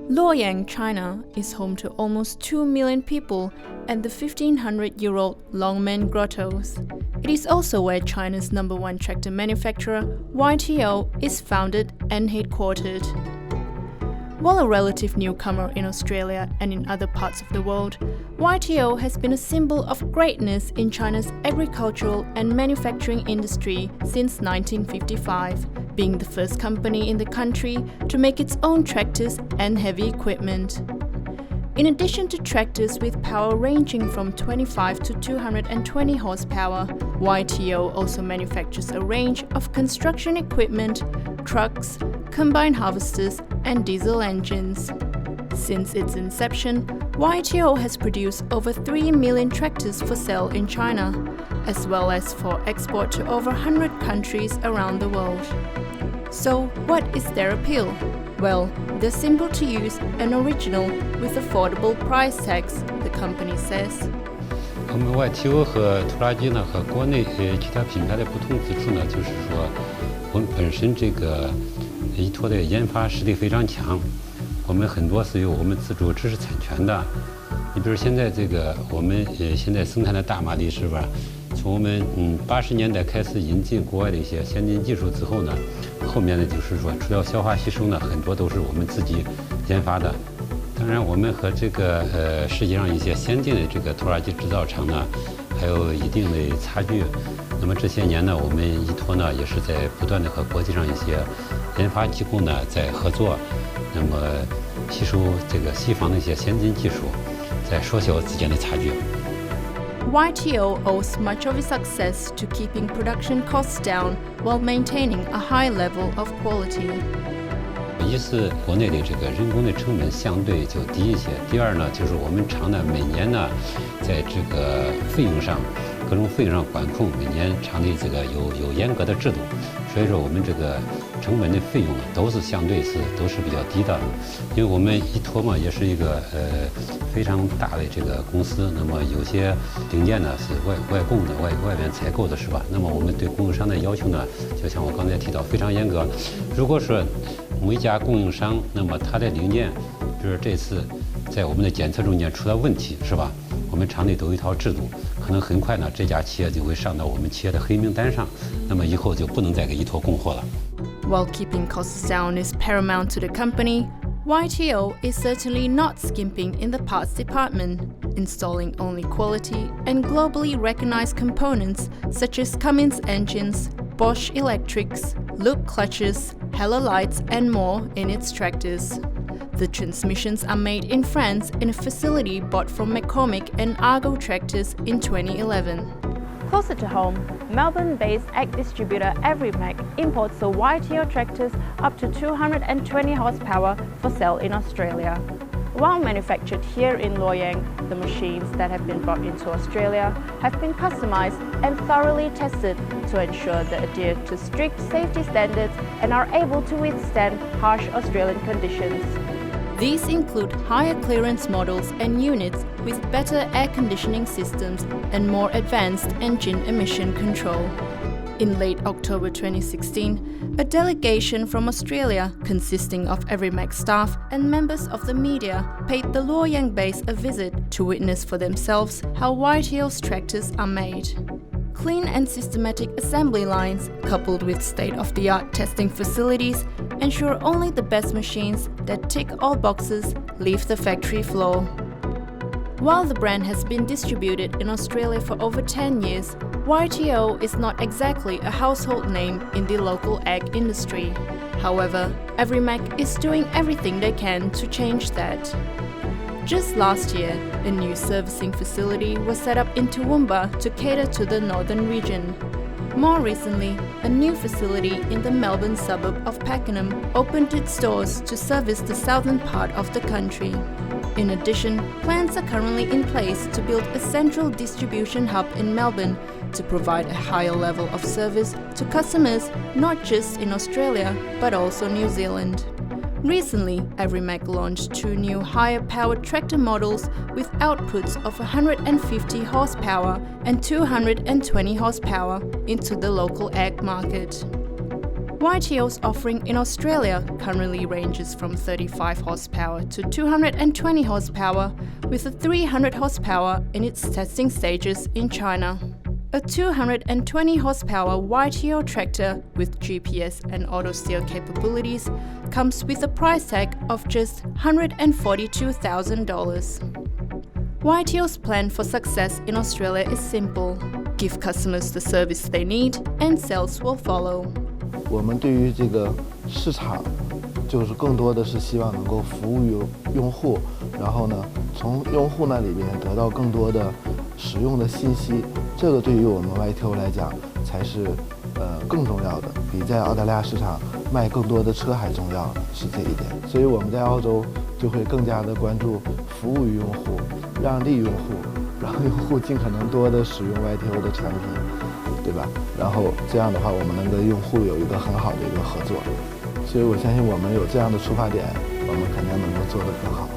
Luoyang, China is home to almost 2 million people and the 1500-year-old Longmen Grottos. It is also where China's #1 tractor manufacturer, YTO, is founded and headquartered. While a relative newcomer in Australia and in other parts of the world, YTO has been a symbol of greatness in China's agricultural and manufacturing industry since 1955, being the first company in the country to make its own tractors and heavy equipment. In addition to tractors with power ranging from 25 to 220 horsepower, YTO also manufactures a range of construction equipment, trucks, combine harvesters, and diesel engines. Since its inception, YTO has produced over 3 million tractors for sale in China, as well as for export to over 100 countries around the world. So, what is their appeal? Well, they're simple to use and original with affordable price tags, the company says. 我们 YTO 和拖拉机呢和国内其他品牌的不同之处呢，就是说我们本身这个依托的研发实力非常强，我们很多是有我们自主知识产权的。你比如现在这个我们现在生产的大马力是吧？从我们80年代开始引进国外的一些先进技术之后呢，后面呢就是说除了消化吸收呢，很多都是我们自己研发的。当然，我们和这个世界上一些先进的这个拖拉机制造厂呢，还有一定的差距。那么这些年呢，我们依托呢也是在不断的和国际上一些研发机构呢在合作，那么吸收这个西方的一些先进技术，在缩小之间的差距。YTO owes much of its success to keeping production costs down while maintaining a high level of quality. 一是国内的这个人工的成本相对就低一些，第二呢就是我们厂呢每年呢在这个费用上各种费用上管控，每年厂里这个有严格的制度，所以说我们这个成本的费用都是相对都是比较低的。因为我们依托嘛也是一个非常大的这个公司，那么有些零件呢是外供的外边采购的是吧？那么我们对供应商的要求呢，就像我刚才提到非常严格。如果说某一家供应商，那么他的零件，比如这次在我们的检测中间出了问题是吧？我们厂内都有一套制度，可能很快呢这家企业就会上到我们企业的黑名单上，那么以后就不能再给依托供货了。While keeping costs down is paramount to the company, YTO is certainly not skimping in the parts department, installing only quality and globally recognized components such as Cummins engines, Bosch electrics, Loop clutches, Hella lights and more in its tractors. The transmissions are made in France in a facility bought from McCormick and Argo Tractors in 2011. Closer to home, Melbourne-based ag distributor Everymac imports the YTO tractors up to 220 horsepower for sale in Australia. While manufactured here in Luoyang, the machines that have been brought into Australia have been customized and thoroughly tested to ensure they adhere to strict safety standards and are able to withstand harsh Australian conditions. These include higher clearance models and units with better air conditioning systems and more advanced engine emission control. In late October 2016, a delegation from Australia, consisting of Everymac staff and members of the media, paid the Luoyang base a visit to witness for themselves how YTO's tractors are made. Clean and systematic assembly lines, coupled with state-of-the-art testing facilities, ensure only the best machines that tick all boxes leave the factory floor. While the brand has been distributed in Australia for over 10 years, YTO is not exactly a household name in the local ag industry. However, Everymac is doing everything they can to change that. Just last year, a new servicing facility was set up in Toowoomba to cater to the northern region. More recently, a new facility in the Melbourne suburb of Pakenham opened its doors to service the southern part of the country. In addition, plans are currently in place to build a central distribution hub in Melbourne to provide a higher level of service to customers not just in Australia but also New Zealand. Recently, Everymac launched 2 new higher-powered tractor models with outputs of 150 horsepower and 220 horsepower into the local ag market. YTO's offering in Australia currently ranges from 35 horsepower to 220 horsepower, with a 300 horsepower in its testing stages in China. A 220 horsepower YTO tractor with GPS and auto steer capabilities comes with a price tag of just $142,000. YTO's plan for success in Australia is simple: give customers the service they need, and sales will follow. 我们对于这个市场，就是更多的是希望能够服务用户，然后呢，从用户那里边得到更多的使用的信息，这个对于我们 YTO 来讲才是更重要的，比在澳大利亚市场卖更多的车还重要的是这一点。所以我们在澳洲就会更加的关注服务于用户，让利用户，让用户尽可能多的使用 YTO 的产品，对吧？然后这样的话，我们能跟用户有一个很好的一个合作。所以我相信我们有这样的出发点，我们肯定能够做得更好。